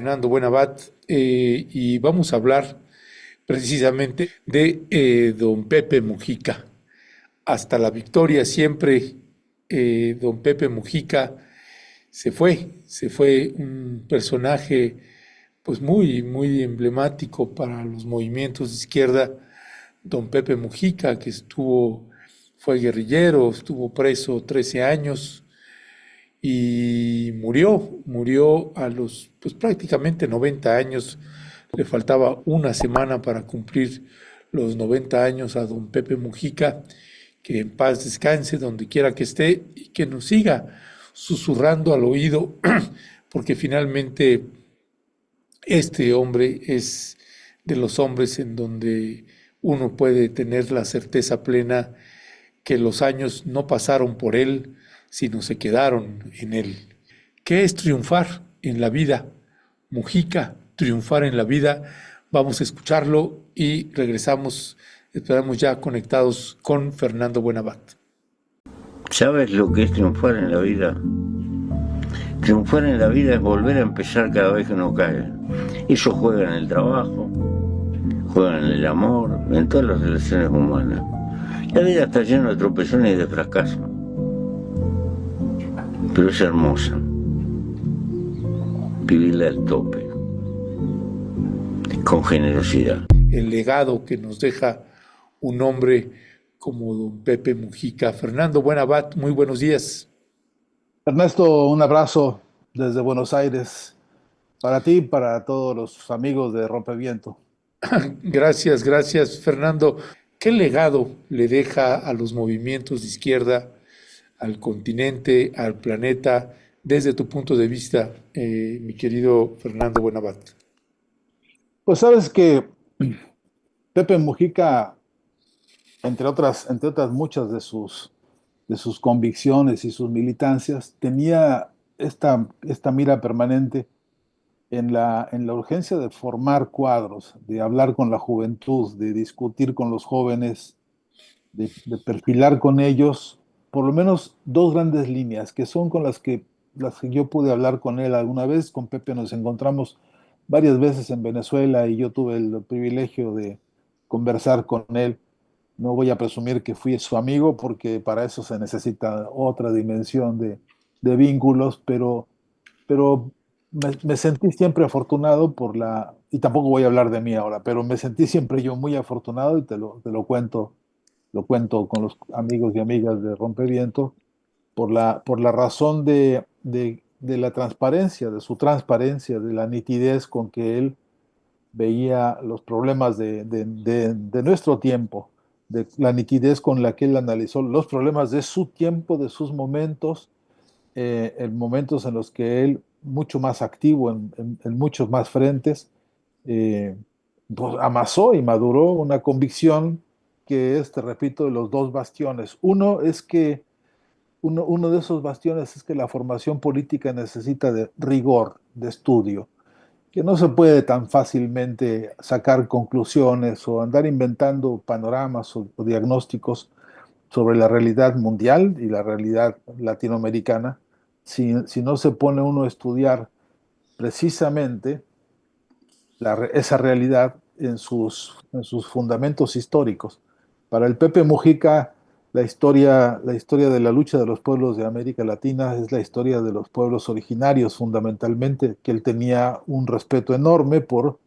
Fernando Buenavat, y vamos a hablar precisamente de don Pepe Mujica. Hasta la victoria siempre, don Pepe Mujica se fue un personaje pues muy emblemático para los movimientos de izquierda, don Pepe Mujica, fue guerrillero, estuvo preso 13 años y murió a los pues prácticamente 90 años. Le faltaba una semana para cumplir los 90 años a don Pepe Mujica, que en paz descanse donde quiera que esté y que nos siga susurrando al oído, porque finalmente este hombre es de los hombres en donde uno puede tener la certeza plena que los años no pasaron por él, sino se quedaron en él. ¿Qué es triunfar en la vida? Mujica, triunfar en la vida. Vamos a escucharlo y regresamos. Esperamos ya conectados con Fernando Buenavat. ¿Sabes lo que es triunfar en la vida? Triunfar en la vida es volver a empezar cada vez que uno cae. Eso juega en el trabajo, juega en el amor, en todas las relaciones humanas. La vida está llena de tropezones y de fracasos, pero es hermosa. Vivirla al tope, con generosidad. El legado que nos deja un hombre como don Pepe Mujica. Fernando Buenavat, muy buenos días. Ernesto, un abrazo desde Buenos Aires para ti y para todos los amigos de Rompeviento. Gracias, Fernando. ¿Qué legado le deja a los movimientos de izquierda, al continente, al planeta, desde tu punto de vista, mi querido Fernando Buenavat? Pues sabes que Pepe Mujica, entre otras muchas de sus convicciones y sus militancias, tenía esta mira permanente en la urgencia de formar cuadros, de hablar con la juventud, de discutir con los jóvenes, de perfilar con ellos por lo menos dos grandes líneas, que son con las que yo pude hablar con él alguna vez. Con Pepe nos encontramos varias veces en Venezuela y yo tuve el privilegio de conversar con él. No voy a presumir que fui su amigo porque para eso se necesita otra dimensión de vínculos, pero me sentí siempre afortunado y tampoco voy a hablar de mí ahora, pero me sentí siempre yo muy afortunado y te lo cuento con los amigos y amigas de Rompeviento, por la razón de la transparencia, de su transparencia, de la nitidez con que él veía los problemas de nuestro tiempo, de la nitidez con la que él analizó los problemas de su tiempo, de sus momentos, en momentos en los que él, mucho más activo en muchos más frentes, eh, pues amasó y maduró una convicción que es, te repito, los dos bastiones. Uno de esos bastiones es que la formación política necesita de rigor, de estudio, que no se puede tan fácilmente sacar conclusiones o andar inventando panoramas o diagnósticos sobre la realidad mundial y la realidad latinoamericana si no se pone uno a estudiar precisamente esa realidad en sus fundamentos históricos. Para el Pepe Mujica, la historia de la lucha de los pueblos de América Latina es la historia de los pueblos originarios, fundamentalmente, que él tenía un respeto enorme por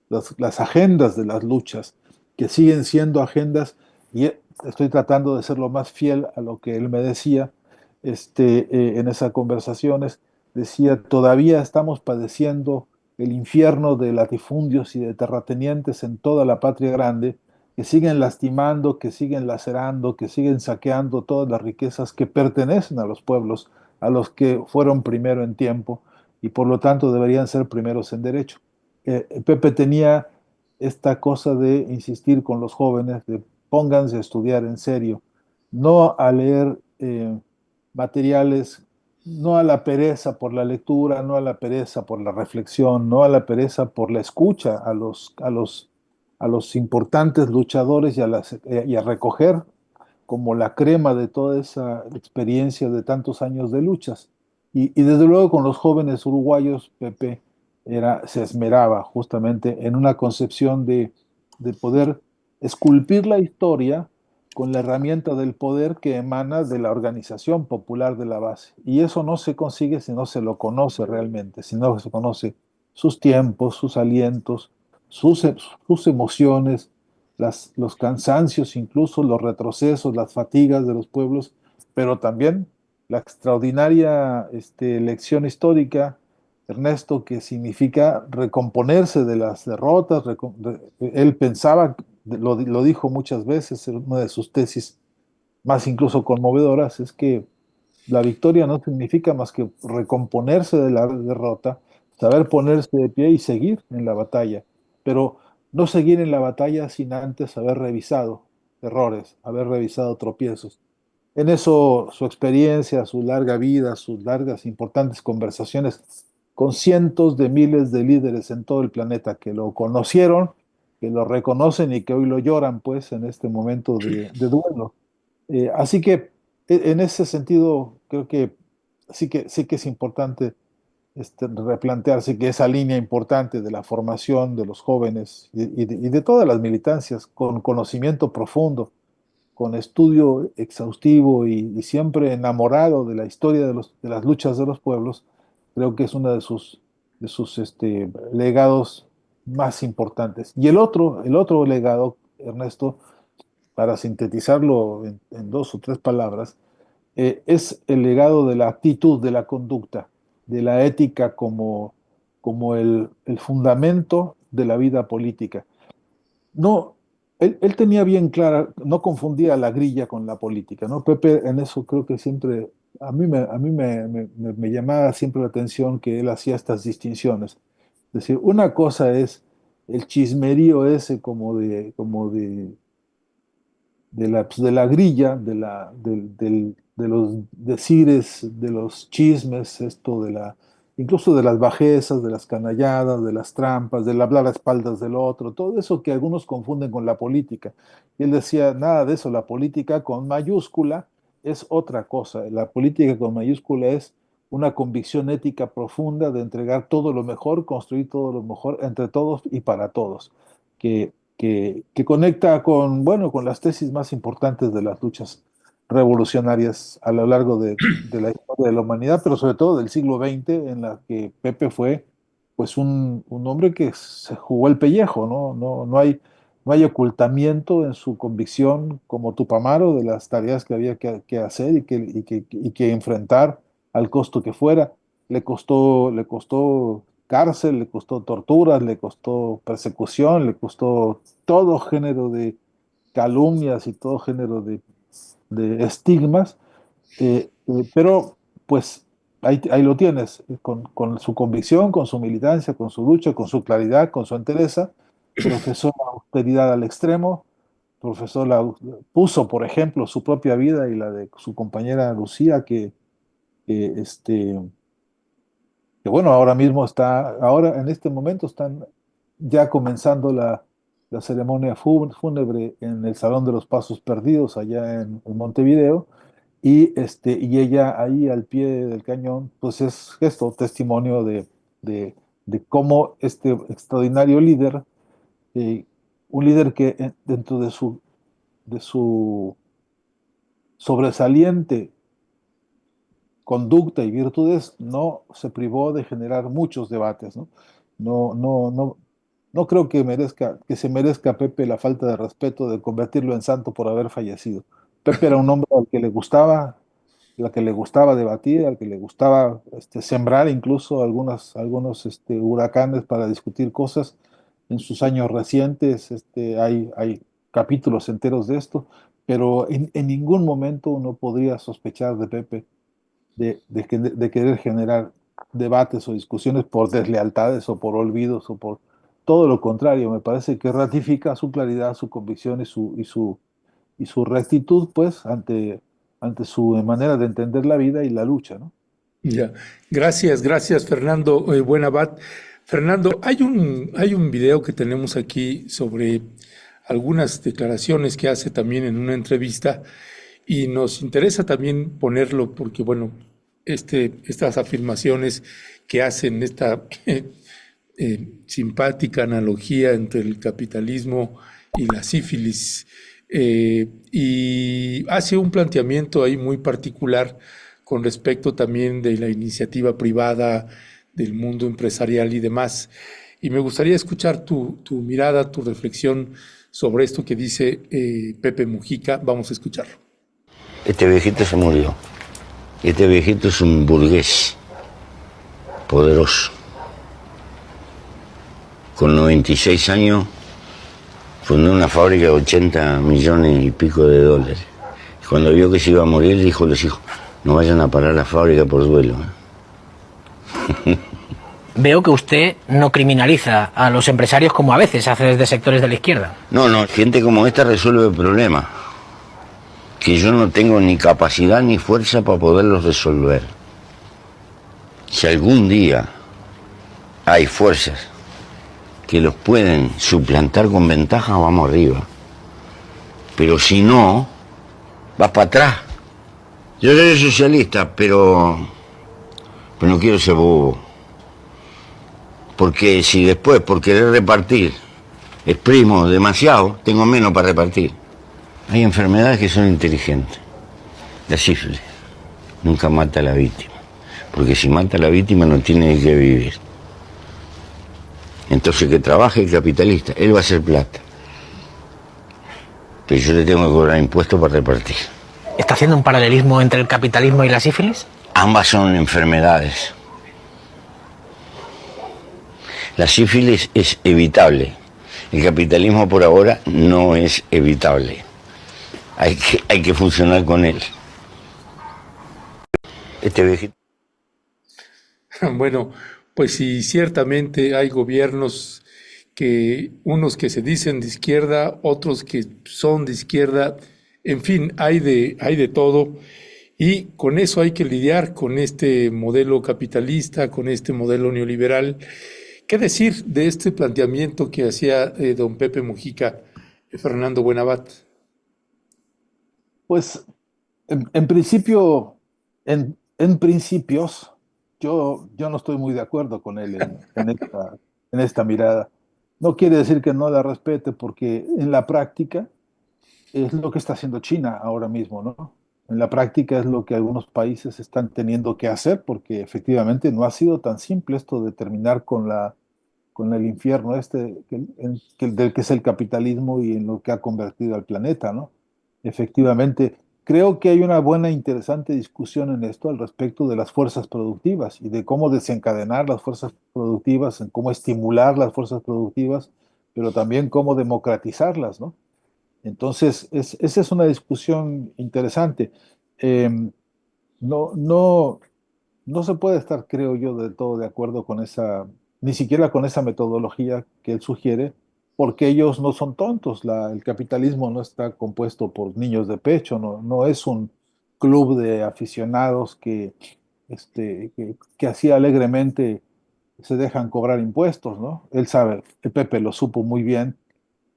las agendas de las luchas, que siguen siendo agendas, y estoy tratando de ser lo más fiel a lo que él me decía en esas conversaciones. Decía, todavía estamos padeciendo el infierno de latifundios y de terratenientes en toda la patria grande, que siguen lastimando, que siguen lacerando, que siguen saqueando todas las riquezas que pertenecen a los pueblos, a los que fueron primero en tiempo y por lo tanto deberían ser primeros en derecho. Pepe tenía esta cosa de insistir con los jóvenes, de pónganse a estudiar en serio, no a leer materiales, no a la pereza por la lectura, no a la pereza por la reflexión, no a la pereza por la escucha a los importantes luchadores y a recoger como la crema de toda esa experiencia de tantos años de luchas. Y desde luego con los jóvenes uruguayos, Pepe se esmeraba justamente en una concepción de poder esculpir la historia con la herramienta del poder que emana de la organización popular de la base. Y eso no se consigue si no se lo conoce realmente, si no se conoce sus tiempos, sus alientos, sus emociones, los cansancios, incluso los retrocesos, las fatigas de los pueblos, pero también la extraordinaria lección histórica, Ernesto, que significa recomponerse de las derrotas. Él pensaba, lo dijo muchas veces en una de sus tesis más incluso conmovedoras, es que la victoria no significa más que recomponerse de la derrota, saber ponerse de pie y seguir en la batalla, pero no seguir en la batalla sin antes haber revisado errores, haber revisado tropiezos. En eso su experiencia, su larga vida, sus largas importantes conversaciones con cientos de miles de líderes en todo el planeta que lo conocieron, que lo reconocen y que hoy lo lloran pues en este momento de duelo. Así que en ese sentido creo que sí que es importante replantearse que esa línea importante de la formación de los jóvenes y de todas las militancias con conocimiento profundo, con estudio exhaustivo y siempre enamorado de la historia de las luchas de los pueblos, creo que es uno de sus legados más importantes. Y el otro legado, Ernesto, para sintetizarlo en dos o tres palabras, es el legado de la actitud, de la conducta, de la ética como el fundamento de la vida política. No, él tenía bien clara, no confundía la grilla con la política, ¿no? Pepe en eso creo que siempre, a mí me llamaba siempre la atención que él hacía estas distinciones. Es decir, una cosa es el chismerío ese como de la grilla, de los decires, de los chismes, incluso de las bajezas, de las canalladas, de las trampas, del hablar a espaldas del otro, todo eso que algunos confunden con la política. Y él decía, nada de eso, la política con mayúscula es otra cosa. La política con mayúscula es una convicción ética profunda de entregar todo lo mejor, construir todo lo mejor entre todos y para todos, que conecta con, bueno, con las tesis más importantes de las luchas revolucionarias a lo largo de la historia de la humanidad, pero sobre todo del siglo XX, en la que Pepe fue pues un hombre que se jugó el pellejo, ¿no? No hay ocultamiento en su convicción como Tupamaro de las tareas que había que hacer y que enfrentar al costo que fuera. Le costó cárcel, le costó torturas, le costó persecución, le costó todo género de calumnias y todo género de estigmas, pero pues ahí lo tienes, con su convicción, con su militancia, con su lucha, con su claridad, con su entereza, profesó la austeridad al extremo, puso, por ejemplo, su propia vida y la de su compañera Lucía, que, este, que bueno, ahora en este momento están ya comenzando la ceremonia fúnebre en el Salón de los Pasos Perdidos allá en Montevideo, y ella ahí al pie del cañón, pues es esto, testimonio de, de cómo este extraordinario líder, eh, un líder que dentro de su sobresaliente conducta y virtudes, no se privó de generar muchos debates, ¿no? No creo que se merezca Pepe la falta de respeto de convertirlo en santo por haber fallecido. Pepe era un hombre al que le gustaba debatir, al que le gustaba sembrar incluso algunos huracanes para discutir cosas. En sus años recientes hay capítulos enteros de esto, pero en ningún momento uno podría sospechar de Pepe de querer generar debates o discusiones por deslealtades o por olvidos o por todo lo contrario. Me parece que ratifica su claridad, su convicción y su rectitud, pues, ante su manera de entender la vida y la lucha, ¿no? Ya, gracias Fernando Buenabad. Fernando, hay un video que tenemos aquí sobre algunas declaraciones que hace también en una entrevista y nos interesa también ponerlo porque, bueno, estas afirmaciones que hacen esta simpática analogía entre el capitalismo y la sífilis, y hace un planteamiento ahí muy particular con respecto también de la iniciativa privada, del mundo empresarial y demás. Y me gustaría escuchar tu mirada, tu reflexión sobre esto que dice Pepe Mujica. Vamos a escucharlo. Este viejito se murió. Este viejito es un burgués poderoso. Con 96 años fundó una fábrica de 80 millones y pico de dólares. Cuando vio que se iba a morir, dijo a los hijos, no vayan a parar la fábrica por duelo. Veo que usted no criminaliza a los empresarios como a veces hace desde sectores de la izquierda. No, gente como esta resuelve problemas que yo no tengo ni capacidad ni fuerza para poderlos resolver. Si algún día hay fuerzas que los pueden suplantar con ventaja, vamos arriba. Pero si no, vas para atrás. Yo soy socialista, pero no quiero ser bobo. Porque si después, por querer repartir, exprimo demasiado, tengo menos para repartir. Hay enfermedades que son inteligentes. La sífilis nunca mata a la víctima. Porque si mata a la víctima no tiene que vivir. Entonces que trabaje el capitalista, él va a hacer plata. Pero yo le tengo que cobrar impuestos para repartir. ¿Está haciendo un paralelismo entre el capitalismo y la sífilis? Ambas son enfermedades. La sífilis es evitable. El capitalismo por ahora no es evitable. Hay que funcionar con él. Este viejito. Bueno, pues sí, ciertamente hay gobiernos unos que se dicen de izquierda, otros que son de izquierda, en fin, hay de todo. Y con eso hay que lidiar, con este modelo capitalista, con este modelo neoliberal. ¿Qué decir de este planteamiento que hacía don Pepe Mujica, Fernando Buenavat? Pues en principio, en principios, yo no estoy muy de acuerdo con él en esta mirada. No quiere decir que no la respete, porque en la práctica es lo que está haciendo China ahora mismo, ¿no? En la práctica es lo que algunos países están teniendo que hacer, porque efectivamente no ha sido tan simple esto de terminar con el infierno este del que es el capitalismo y en lo que ha convertido al planeta, ¿no? Efectivamente, creo que hay una buena, interesante discusión en esto al respecto de las fuerzas productivas y de cómo desencadenar las fuerzas productivas, en cómo estimular las fuerzas productivas, pero también cómo democratizarlas, ¿no? Entonces, esa es una discusión interesante. Eh, no, no, no se puede estar, creo yo, del todo de acuerdo con esa, ni siquiera con esa metodología que él sugiere, porque ellos no son tontos. El capitalismo no está compuesto por niños de pecho, no es un club de aficionados que así alegremente se dejan cobrar impuestos, ¿no? Él sabe, el Pepe lo supo muy bien,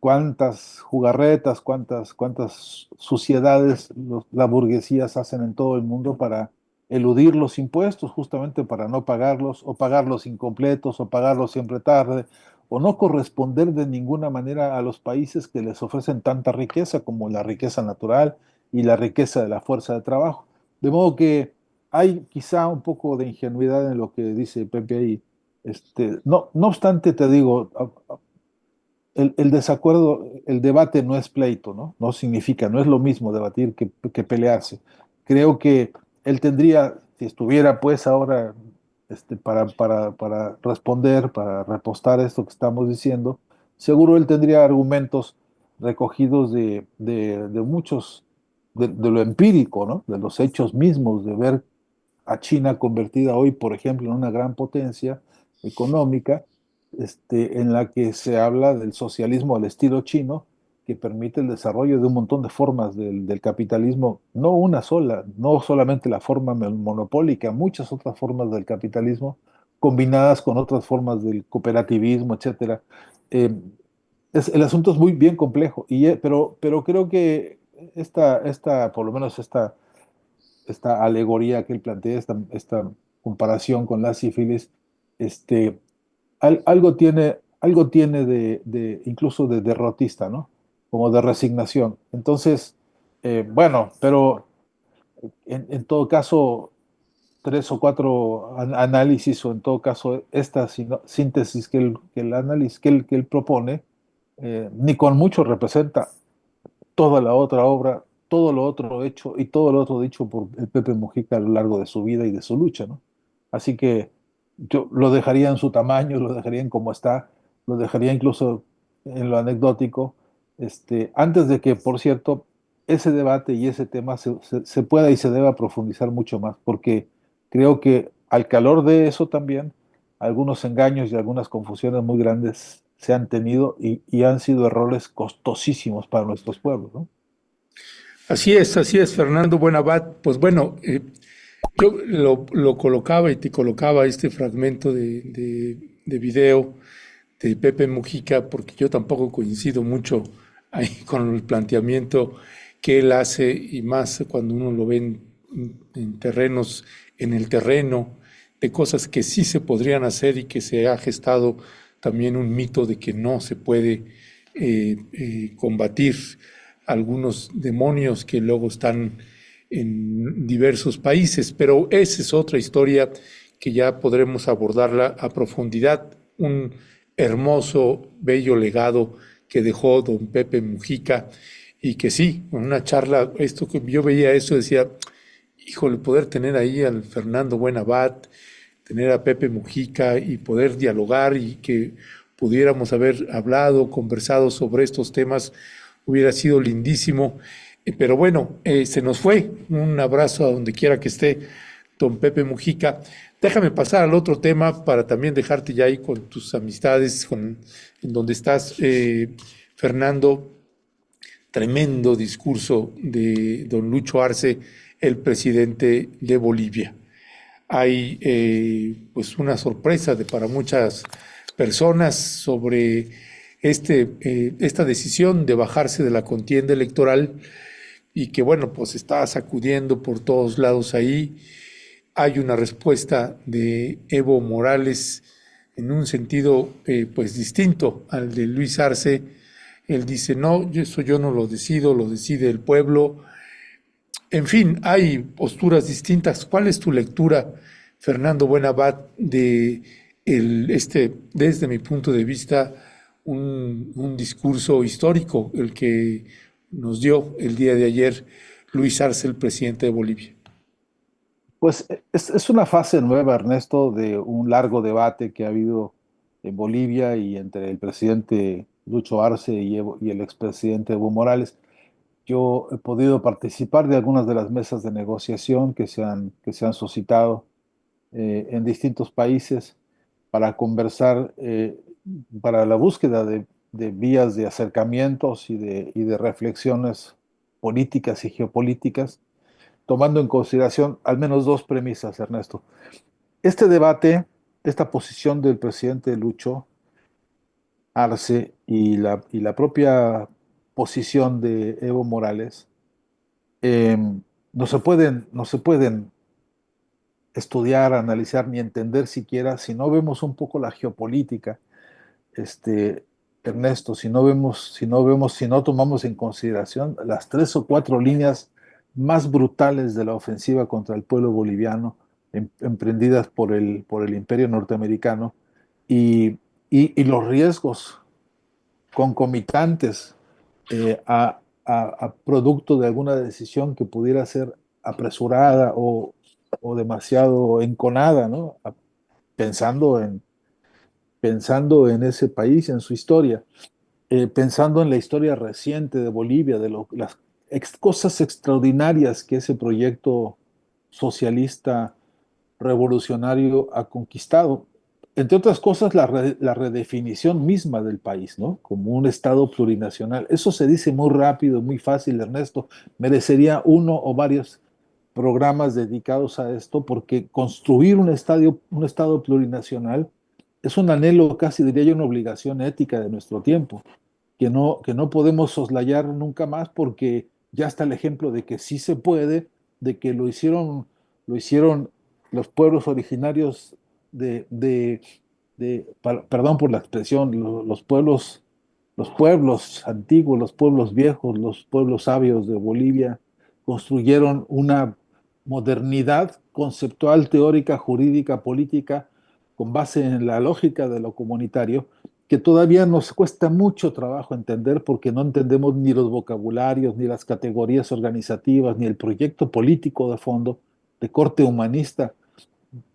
cuántas jugarretas, cuántas suciedades la burguesía hacen en todo el mundo para eludir los impuestos, justamente para no pagarlos, o pagarlos incompletos, o pagarlos siempre tarde, o no corresponder de ninguna manera a los países que les ofrecen tanta riqueza como la riqueza natural y la riqueza de la fuerza de trabajo. De modo que hay quizá un poco de ingenuidad en lo que dice Pepe ahí. No obstante, te digo, el desacuerdo, el debate no es pleito, ¿no? No significa, no es lo mismo debatir que pelearse. Creo que él tendría, si estuviera pues ahora para responder, para repostar esto que estamos diciendo, seguro él tendría argumentos recogidos de muchos, de lo empírico, ¿no? De los hechos mismos, de ver a China convertida hoy, por ejemplo, en una gran potencia económica, en la que se habla del socialismo al estilo chino, que permite el desarrollo de un montón de formas del capitalismo, no una sola, no solamente la forma monopólica, muchas otras formas del capitalismo combinadas con otras formas del cooperativismo, etcétera. Eh, el asunto es muy bien complejo, pero creo que por lo menos esta alegoría que él plantea, esta comparación con la sífilis, este, algo tiene incluso de derrotista, ¿no? Como de resignación. Entonces, bueno, pero en todo caso, tres o cuatro análisis, o en todo caso, esta síntesis que el análisis que él propone, ni con mucho representa toda la otra obra, todo lo otro hecho y todo lo otro dicho por el Pepe Mujica a lo largo de su vida y de su lucha, ¿no? Así que yo lo dejaría en su tamaño, lo dejaría en cómo está, lo dejaría incluso en lo anecdótico, antes de que, por cierto, ese debate y ese tema se pueda y se deba profundizar mucho más, porque creo que al calor de eso también, algunos engaños y algunas confusiones muy grandes se han tenido y han sido errores costosísimos para nuestros pueblos, ¿no? Así es, Fernando Buenabad. Pues bueno, yo lo colocaba y te colocaba este fragmento de video de Pepe Mujica, porque yo tampoco coincido mucho ahí con el planteamiento que él hace, y más cuando uno lo ve en terrenos, en el terreno, de cosas que sí se podrían hacer y que se ha gestado también un mito de que no se puede combatir algunos demonios que luego están en diversos países, pero esa es otra historia que ya podremos abordarla a profundidad. Un hermoso, bello legado que dejó don Pepe Mujica y que sí, en una charla, esto que yo veía eso, decía, híjole, poder tener ahí al Fernando Buenabad, tener a Pepe Mujica y poder dialogar y que pudiéramos haber hablado, conversado sobre estos temas, hubiera sido lindísimo. Pero bueno, se nos fue. Un abrazo a donde quiera que esté don Pepe Mujica. Déjame pasar al otro tema para también dejarte ya ahí con tus amistades, en donde estás, Fernando. Tremendo discurso de don Lucho Arce, el presidente de Bolivia. Hay pues una sorpresa para muchas personas sobre esta decisión de bajarse de la contienda electoral y que bueno, pues está sacudiendo por todos lados ahí. Hay una respuesta de Evo Morales en un sentido pues distinto al de Luis Arce. Él dice, no, eso yo no lo decido, lo decide el pueblo. En fin, hay posturas distintas. ¿Cuál es tu lectura, Fernando Buenabad, desde mi punto de vista, un discurso histórico, el que nos dio el día de ayer Luis Arce, el presidente de Bolivia? Pues es una fase nueva, Ernesto, de un largo debate que ha habido en Bolivia y entre el presidente Lucho Arce y el expresidente Evo Morales. Yo he podido participar de algunas de las mesas de negociación que se han suscitado en distintos países para conversar, para la búsqueda de vías de acercamientos y de reflexiones políticas y geopolíticas, tomando en consideración al menos dos premisas, Ernesto. Este debate, esta posición del presidente Lucho Arce y la propia posición de Evo Morales, eh, no se pueden estudiar, analizar ni entender siquiera si no vemos un poco la geopolítica, este, Ernesto, si no tomamos en consideración las tres o cuatro líneas más brutales de la ofensiva contra el pueblo boliviano, emprendidas por el imperio norteamericano, y, y los riesgos concomitantes a producto de alguna decisión que pudiera ser apresurada o demasiado enconada, ¿no? Pensando pensando en ese país, en su historia, pensando en la historia reciente de Bolivia, de las cosas extraordinarias que ese proyecto socialista revolucionario ha conquistado. Entre otras cosas, la redefinición misma del país, ¿no? Como un Estado plurinacional. Eso se dice muy rápido, muy fácil, Ernesto. Merecería uno o varios programas dedicados a esto, porque construir un estado plurinacional es un anhelo, casi diría yo, una obligación ética de nuestro tiempo, que no podemos soslayar nunca más, porque ya está el ejemplo de que sí se puede, de que lo hicieron los pueblos originarios de perdón por la expresión, los pueblos antiguos, los pueblos viejos, los pueblos sabios de Bolivia construyeron una modernidad conceptual, teórica, jurídica, política, con base en la lógica de lo comunitario, que todavía nos cuesta mucho trabajo entender porque no entendemos ni los vocabularios, ni las categorías organizativas, ni el proyecto político de fondo, de corte humanista,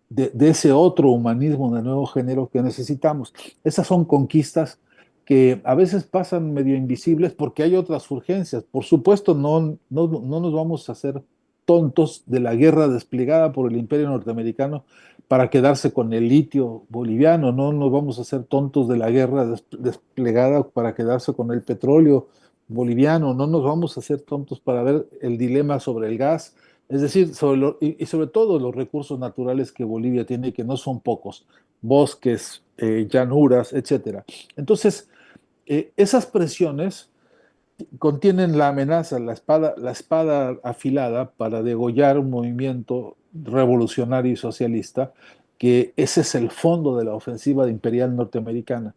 de ese otro humanismo de nuevo género que necesitamos. Esas son conquistas que a veces pasan medio invisibles porque hay otras urgencias. Por supuesto, no nos vamos a hacer tontos de la guerra desplegada por el imperio norteamericano para quedarse con el litio boliviano, no nos vamos a hacer tontos de la guerra desplegada para quedarse con el petróleo boliviano, no nos vamos a hacer tontos para ver el dilema sobre el gas, es decir, y sobre todo los recursos naturales que Bolivia tiene, que no son pocos, bosques, llanuras, etcétera. Entonces, esas presiones contienen la amenaza, la espada afilada para degollar un movimiento revolucionario y socialista, que ese es el fondo de la ofensiva imperial norteamericana.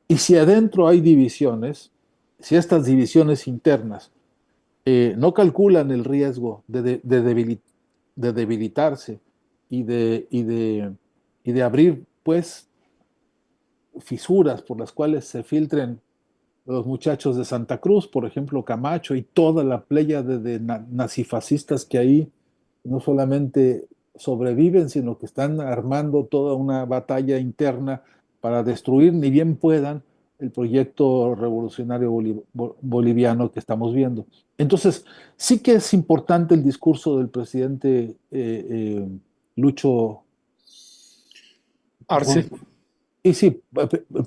Y si adentro hay divisiones, si estas divisiones internas no calculan el riesgo de debilitarse y de abrir, pues, fisuras por las cuales se filtren los muchachos de Santa Cruz, por ejemplo, Camacho y toda la playa de nazifascistas que ahí no solamente sobreviven, sino que están armando toda una batalla interna para destruir, ni bien puedan, el proyecto revolucionario boliviano que estamos viendo. Entonces, sí que es importante el discurso del presidente Lucho. Arce. Y sí,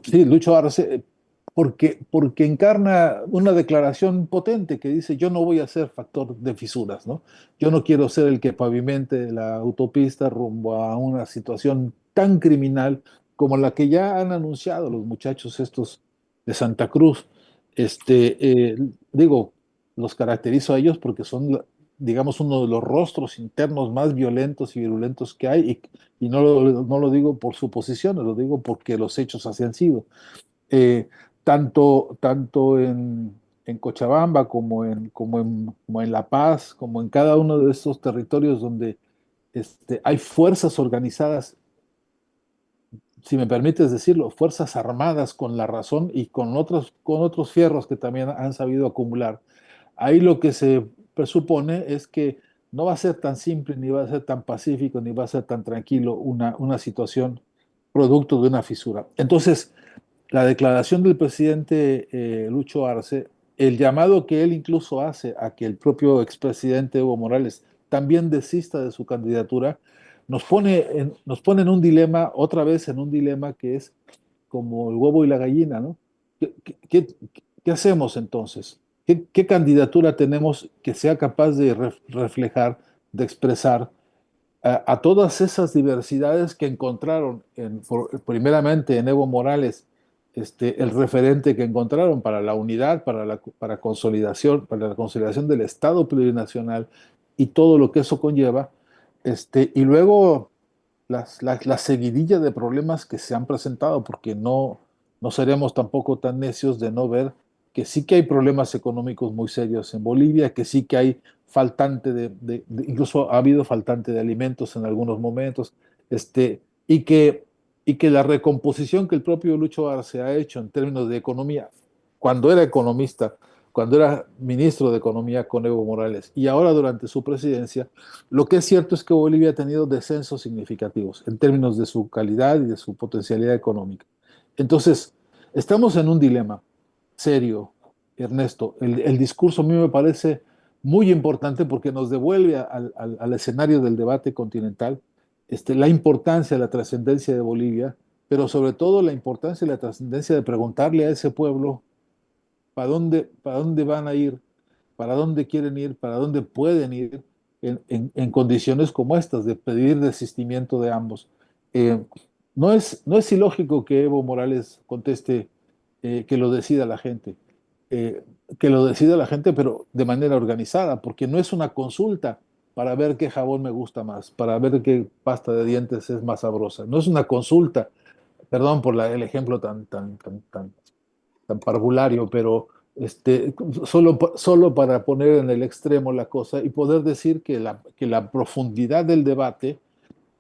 sí, Lucho Arce, porque encarna una declaración potente que dice, yo no voy a ser factor de fisuras, ¿no? Yo no quiero ser el que pavimente la autopista rumbo a una situación tan criminal como la que ya han anunciado los muchachos estos de Santa Cruz. Digo, los caracterizo a ellos porque son, digamos, uno de los rostros internos más violentos y virulentos que hay, y no lo digo por suposiciones, lo digo porque los hechos así han sido. Eh, tanto en Cochabamba como en La Paz, como en cada uno de estos territorios donde hay fuerzas organizadas, si me permites decirlo, fuerzas armadas con la razón y con otros fierros que también han sabido acumular. Ahí lo que se presupone es que no va a ser tan simple, ni va a ser tan pacífico, ni va a ser tan tranquilo una situación producto de una fisura. Entonces, la declaración del presidente Lucho Arce, el llamado que él incluso hace a que el propio expresidente Evo Morales también desista de su candidatura, nos pone en un dilema, otra vez en un dilema que es como el huevo y la gallina, ¿no? ¿Qué hacemos entonces? ¿Qué candidatura tenemos que sea capaz de reflejar, de expresar a todas esas diversidades que encontraron primeramente en Evo Morales, el referente que encontraron para la unidad, para la consolidación del Estado plurinacional y todo lo que eso conlleva, y luego la seguidilla de problemas que se han presentado, porque no seremos tampoco tan necios de no ver que sí que hay problemas económicos muy serios en Bolivia, que sí que hay incluso ha habido faltante de alimentos en algunos momentos, y que la recomposición que el propio Lucho Arce ha hecho en términos de economía, cuando era economista, cuando era ministro de Economía con Evo Morales y ahora durante su presidencia, lo que es cierto es que Bolivia ha tenido descensos significativos en términos de su calidad y de su potencialidad económica. Entonces, estamos en un dilema serio, Ernesto. El discurso a mí me parece muy importante porque nos devuelve al escenario del debate continental, la importancia, la trascendencia de Bolivia, pero sobre todo la importancia y la trascendencia de preguntarle a ese pueblo para dónde van a ir, para dónde quieren ir, para dónde pueden ir en condiciones como estas, de pedir desistimiento de ambos. Eh, no es ilógico que Evo Morales conteste que lo decida la gente, eh, que lo decida la gente, pero de manera organizada, porque no es una consulta para ver qué jabón me gusta más, para ver qué pasta de dientes es más sabrosa. No es una consulta perdón por el ejemplo tan parvulario, pero solo para poner en el extremo la cosa y poder decir que la profundidad del debate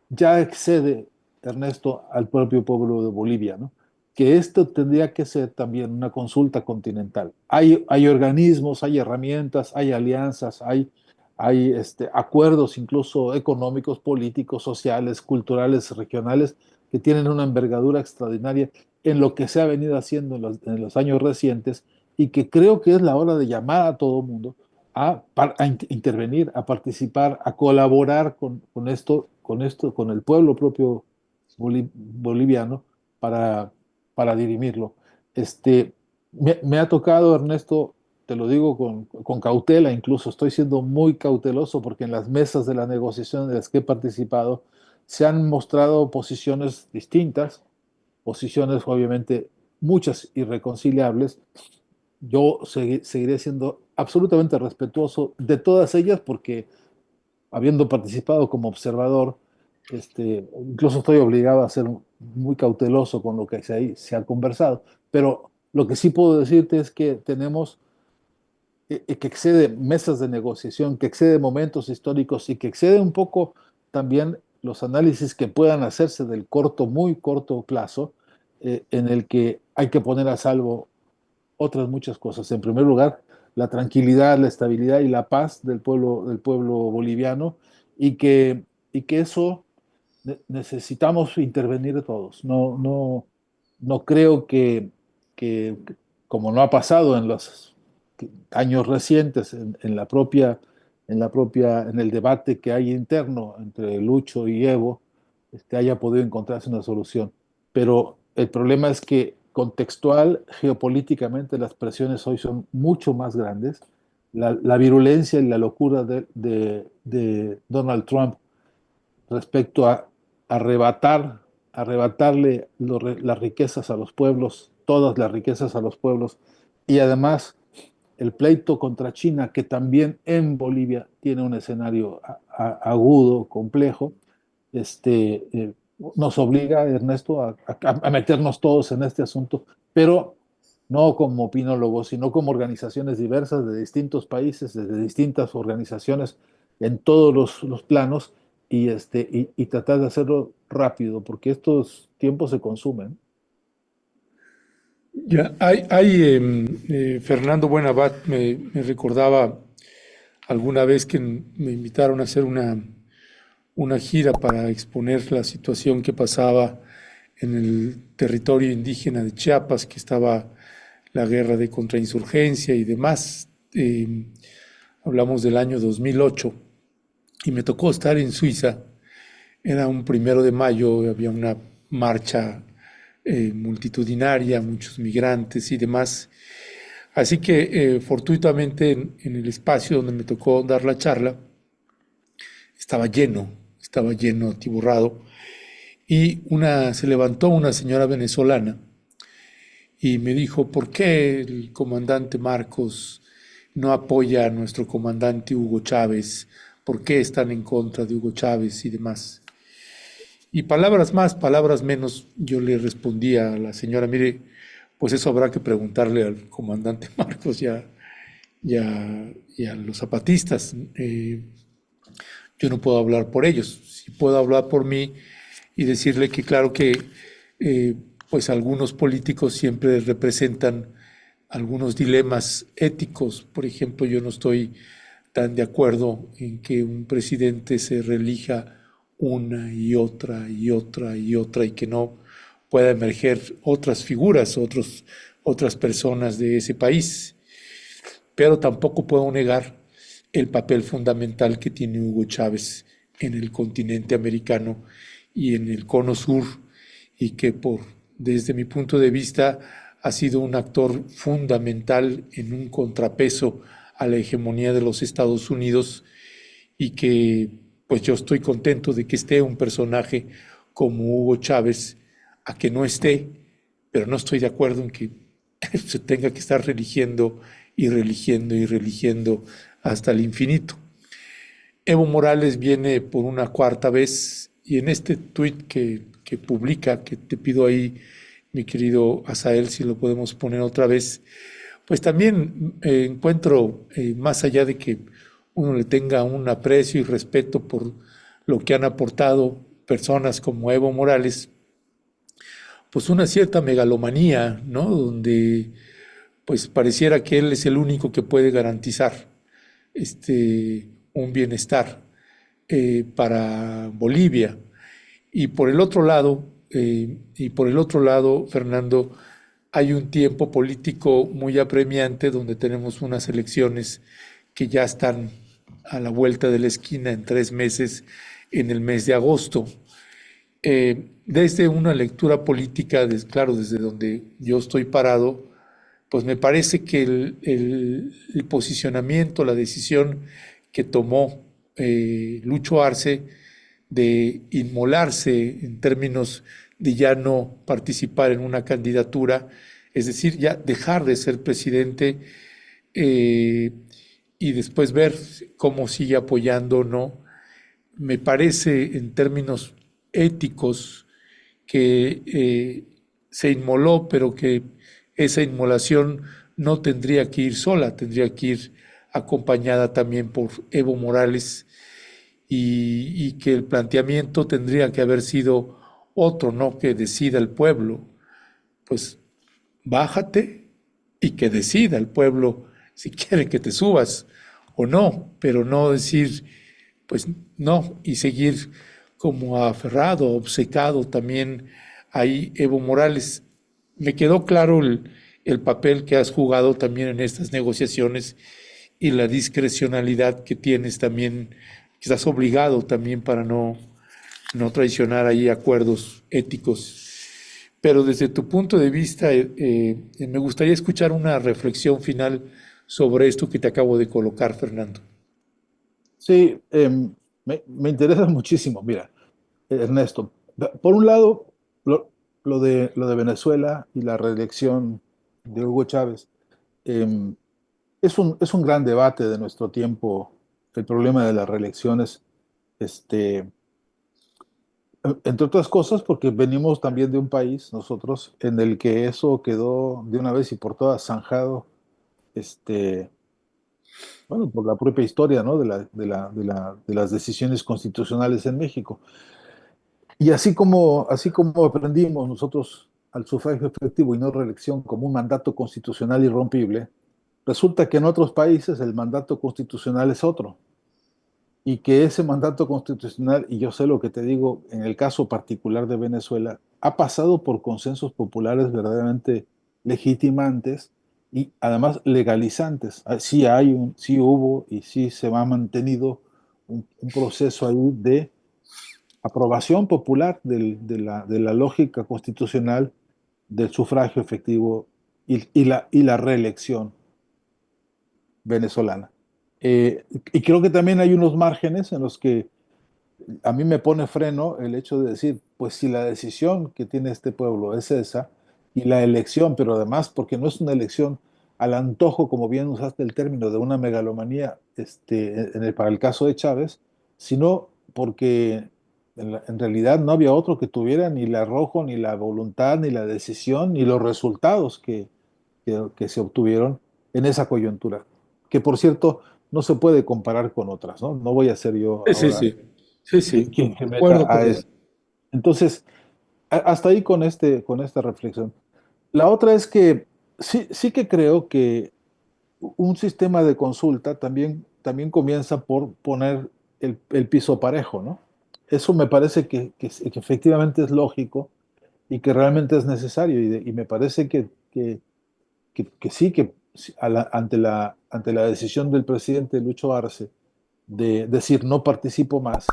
ya excede, Ernesto, al propio pueblo de Bolivia, ¿no? Que esto tendría que ser también una consulta continental. Hay organismos, hay herramientas, hay alianzas, hay acuerdos incluso económicos, políticos, sociales, culturales, regionales, que tienen una envergadura extraordinaria en lo que se ha venido haciendo en los años recientes y que creo que es la hora de llamar a todo el mundo a intervenir, a participar, a colaborar con el pueblo propio boliviano para, para dirimirlo. Me ha tocado, Ernesto, te lo digo con cautela, incluso estoy siendo muy cauteloso porque en las mesas de la negociación de las que he participado se han mostrado posiciones distintas, posiciones obviamente muchas irreconciliables. Yo seguiré siendo absolutamente respetuoso de todas ellas porque habiendo participado como observador, incluso estoy obligado a ser muy cauteloso con lo que se ha conversado. Pero lo que sí puedo decirte es que tenemos que excede mesas de negociación, que excede momentos históricos y que excede un poco también los análisis que puedan hacerse del muy corto plazo, en el que hay que poner a salvo otras muchas cosas. En primer lugar, la tranquilidad, la estabilidad y la paz del pueblo boliviano y que eso necesitamos intervenir todos. No creo que, como no ha pasado en los años recientes, en el debate que hay interno entre Lucho y Evo, haya podido encontrarse una solución. Pero el problema es que contextual, geopolíticamente, las presiones hoy son mucho más grandes. La virulencia y la locura de Donald Trump respecto a arrebatar, arrebatarle las riquezas a los pueblos, todas las riquezas a los pueblos, y además el pleito contra China, que también en Bolivia tiene un escenario agudo, complejo, nos obliga, Ernesto, a meternos todos en este asunto, pero no como opinólogos, sino como organizaciones diversas de distintos países, de distintas organizaciones en todos los planos, y tratar de hacerlo rápido, porque estos tiempos se consumen. Ya, Fernando Buenavat me recordaba alguna vez que me invitaron a hacer una gira para exponer la situación que pasaba en el territorio indígena de Chiapas, que estaba la guerra de contrainsurgencia y demás. Hablamos del año 2008 y me tocó estar en Suiza. Era un 1 de mayo, había una marcha multitudinaria, muchos migrantes y demás. Así que fortuitamente en el espacio donde me tocó dar la charla estaba lleno, atiborrado, y se levantó una señora venezolana y me dijo, ¿por qué el comandante Marcos no apoya a nuestro comandante Hugo Chávez? ¿Por qué están en contra de Hugo Chávez y demás? Y palabras más, palabras menos, yo le respondía a la señora, mire, pues eso habrá que preguntarle al comandante Marcos y a los zapatistas. Yo no puedo hablar por ellos, sí puedo hablar por mí y decirle que claro que eh, pues algunos políticos siempre representan algunos dilemas éticos. Por ejemplo, yo no estoy tan de acuerdo en que un presidente se reelija una y otra y otra y otra y que no pueda emerger otras figuras, otras personas de ese país. Pero tampoco puedo negar el papel fundamental que tiene Hugo Chávez en el continente americano y en el cono sur, y que desde mi punto de vista ha sido un actor fundamental en un contrapeso a la hegemonía de los Estados Unidos, y que pues yo estoy contento de que esté un personaje como Hugo Chávez, a que no esté, pero no estoy de acuerdo en que se tenga que estar religiendo y religiendo y religiendo hasta el infinito. Evo Morales viene por una 4.ª vez y en este tuit que que publica, que te pido ahí, mi querido Asael, si lo podemos poner otra vez, pues también encuentro, más allá de que uno le tenga un aprecio y respeto por lo que han aportado personas como Evo Morales, pues una cierta megalomanía, ¿no? Donde pues pareciera que él es el único que puede garantizar un bienestar para Bolivia. Y por el otro lado, Fernando, hay un tiempo político muy apremiante donde tenemos unas elecciones que ya están a la vuelta de la esquina en 3 meses, en el mes de agosto. Desde una lectura política, claro, desde donde yo estoy parado, pues me parece que el posicionamiento, la decisión que tomó Lucho Arce de inmolarse en términos de ya no participar en una candidatura, es decir, ya dejar de ser presidente eh, y después ver cómo sigue apoyando o no, me parece en términos éticos que se inmoló, pero que esa inmolación no tendría que ir sola, tendría que ir acompañada también por Evo Morales y que el planteamiento tendría que haber sido otro, no que decida el pueblo. Pues bájate y que decida el pueblo si quiere que te subas o no, pero no decir, pues no, y seguir como aferrado, obcecado también ahí Evo Morales. Me quedó claro el papel que has jugado también en estas negociaciones y la discrecionalidad que tienes también, que estás obligado también para no traicionar ahí acuerdos éticos. Pero desde tu punto de vista, me gustaría escuchar una reflexión final sobre esto que te acabo de colocar, Fernando. Sí, me interesa muchísimo. Mira, Ernesto, por un lado, lo de Venezuela y la reelección de Hugo Chávez, em, es un gran debate de nuestro tiempo, el problema de las reelecciones, este, entre otras cosas porque venimos también de un país, nosotros, en el que eso quedó de una vez y por todas zanjado, este, bueno, por la propia historia, ¿no? De las decisiones constitucionales en México. Y así como aprendimos nosotros al sufragio efectivo y no reelección como un mandato constitucional irrompible, resulta que en otros países el mandato constitucional es otro. Y que ese mandato constitucional, y yo sé lo que te digo, en el caso particular de Venezuela, ha pasado por consensos populares verdaderamente legitimantes y además legalizantes. Sí hubo y sí se ha mantenido un proceso ahí de aprobación popular de la lógica constitucional del sufragio efectivo y la reelección venezolana. Y creo que también hay unos márgenes en los que a mí me pone freno el hecho de decir, pues si la decisión que tiene este pueblo es esa, y la elección, pero además porque no es una elección al antojo, como bien usaste el término, de una megalomanía para el caso de Chávez, sino porque en realidad no había otro que tuviera ni el arrojo, ni la voluntad, ni la decisión, ni los resultados que se obtuvieron en esa coyuntura, que por cierto no se puede comparar con otras, ¿no? No voy a ser yo Sí, sí, ahora sí, sí, quien, sí, quien se meta concuerdo a con eso. eso. Entonces, hasta ahí con esta reflexión. La otra es que sí que creo que un sistema de consulta también comienza por poner el piso parejo, ¿no? Eso me parece que efectivamente es lógico y que realmente es necesario y me parece que sí, que ante la decisión del presidente Lucho Arce de decir no participo más,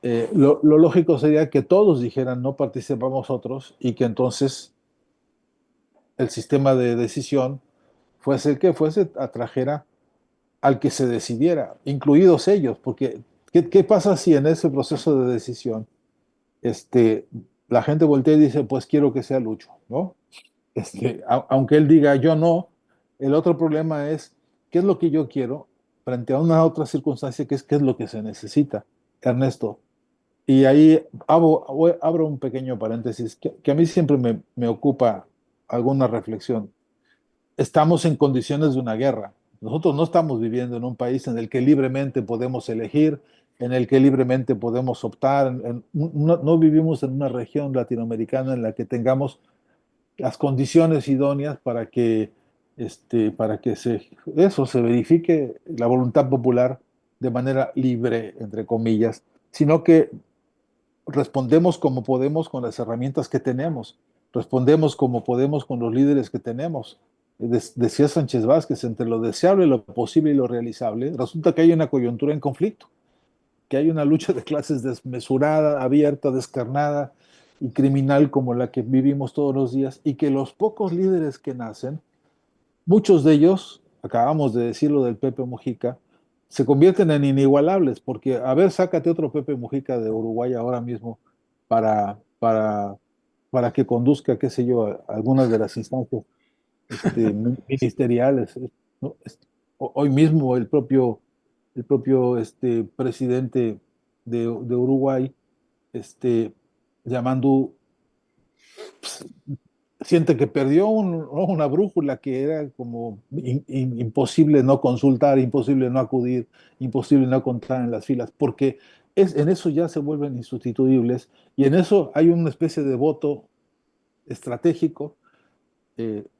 lo lógico sería que todos dijeran no participamos otros y que entonces el sistema de decisión fuese el que fuese, atrajera al que se decidiera, incluidos ellos, porque ¿qué pasa si en ese proceso de decisión este, la gente voltea y dice, pues quiero que sea Lucho, ¿no? Aunque él diga yo no, el otro problema es qué es lo que yo quiero frente a una otra circunstancia que es qué es lo que se necesita. Ernesto, Y ahí abro un pequeño paréntesis que a mí siempre me ocupa alguna reflexión. Estamos en condiciones de una guerra. Nosotros no estamos viviendo en un país en el que libremente podemos elegir, en el que libremente podemos optar. No vivimos en una región latinoamericana en la que tengamos las condiciones idóneas para que eso se verifique la voluntad popular de manera libre, entre comillas, sino que respondemos como podemos con las herramientas que tenemos, respondemos como podemos con los líderes que tenemos. Decía Sánchez Vázquez, entre lo deseable, lo posible y lo realizable, resulta que hay una coyuntura en conflicto, que hay una lucha de clases desmesurada, abierta, descarnada y criminal como la que vivimos todos los días, y que los pocos líderes que nacen, muchos de ellos, acabamos de decirlo del Pepe Mujica, se convierten en inigualables, porque, a ver, sácate otro Pepe Mujica de Uruguay ahora mismo para, para, para que conduzca, qué sé yo, a algunas de las instancias ministeriales, ¿no? Hoy mismo el propio presidente de Uruguay, este, llamando, pues, siente que perdió una brújula que era como imposible no consultar, imposible no acudir, imposible no contar en las filas, porque en eso ya se vuelven insustituibles y en eso hay una especie de voto estratégico,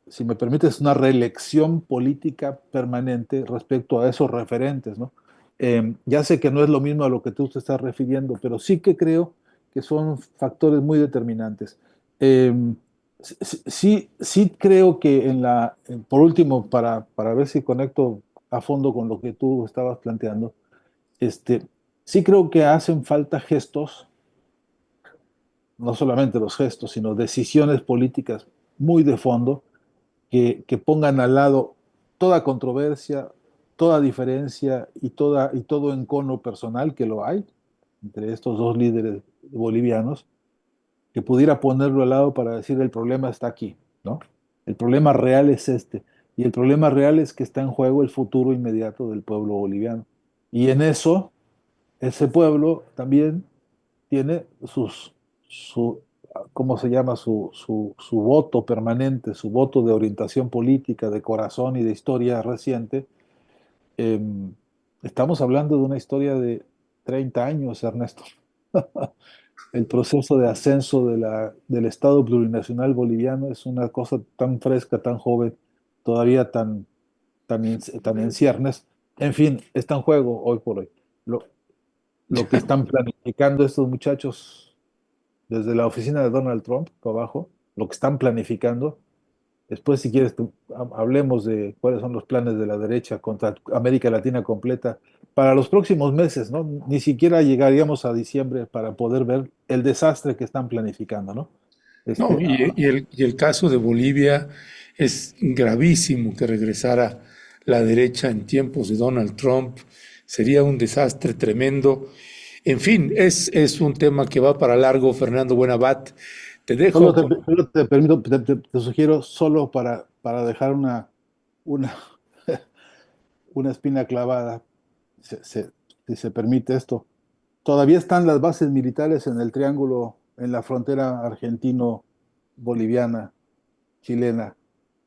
si me permites, una reelección política permanente respecto a esos referentes, ¿no? Ya sé que no es lo mismo a lo que tú te estás refiriendo, pero sí que creo que son factores muy determinantes. Eh, sí creo que por último, para ver si conecto a fondo con lo que tú estabas planteando, este, sí creo que hacen falta gestos, no solamente los gestos, sino decisiones políticas muy de fondo que pongan al lado toda controversia, toda diferencia y todo encono personal que lo hay entre estos dos líderes bolivianos, que pudiera ponerlo al lado para decir el problema está aquí, ¿no? El problema real es este. Y el problema real es que está en juego el futuro inmediato del pueblo boliviano. Y en eso, ese pueblo también tiene su, ¿cómo se llama? Su voto permanente, su voto de orientación política, de corazón y de historia reciente. Eh, Estamos hablando de una historia de 30 años, Ernesto. El proceso de ascenso del Estado plurinacional boliviano es una cosa tan fresca, tan joven, todavía tan en ciernes. En fin, está en juego hoy por hoy. Lo, lo que están planificando estos muchachos desde la oficina de Donald Trump, para abajo, lo que están planificando. Después, si quieres, hablemos de cuáles son los planes de la derecha contra América Latina completa para los próximos meses, ¿no? Ni siquiera llegaríamos a diciembre para poder ver el desastre que están planificando, ¿no? No, Este, y el caso de Bolivia es gravísimo que regresara la derecha en tiempos de Donald Trump. Sería un desastre tremendo. En fin, es un tema que va para largo, Fernando Buenabat. Te dejo con... solo te permito, te sugiero solo para dejar una, una espina clavada, si se permite esto. Todavía están las bases militares en el triángulo, en la frontera argentino-boliviana, chilena,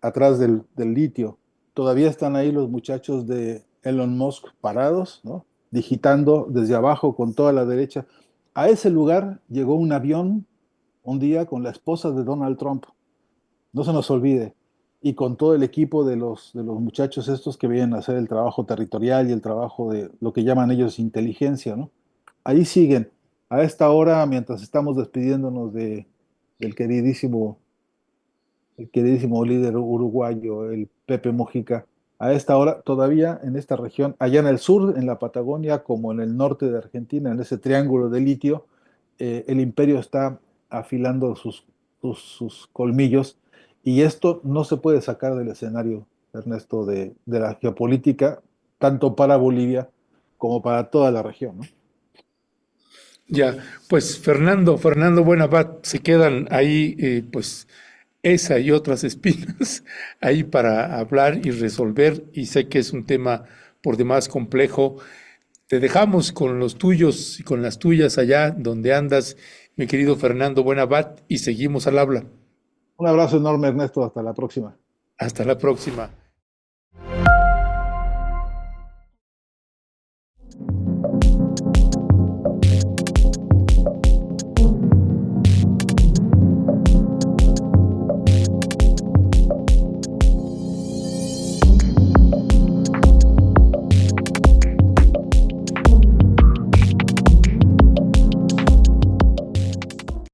atrás del litio. Todavía están ahí los muchachos de Elon Musk parados, ¿no? Digitando desde abajo con toda la derecha. A ese lugar llegó un avión un día con la esposa de Donald Trump, no se nos olvide, y con todo el equipo de los muchachos estos que vienen a hacer el trabajo territorial y el trabajo de lo que llaman ellos inteligencia, ¿no? Ahí siguen. A esta hora, mientras estamos despidiéndonos del queridísimo líder uruguayo, el Pepe Mujica, a esta hora todavía en esta región, allá en el sur, en la Patagonia, como en el norte de Argentina, en ese triángulo de litio, el imperio está afilando sus colmillos y esto no se puede sacar del escenario, Ernesto, de la geopolítica, tanto para Bolivia como para toda la región, ¿no? Ya, pues Fernando Buenabat, se quedan ahí, pues esa y otras espinas ahí para hablar y resolver, y sé que es un tema por demás complejo. Te dejamos con los tuyos y con las tuyas allá donde andas, mi querido Fernando Buenabat, y seguimos al habla. Un abrazo enorme, Ernesto. Hasta la próxima. Hasta la próxima.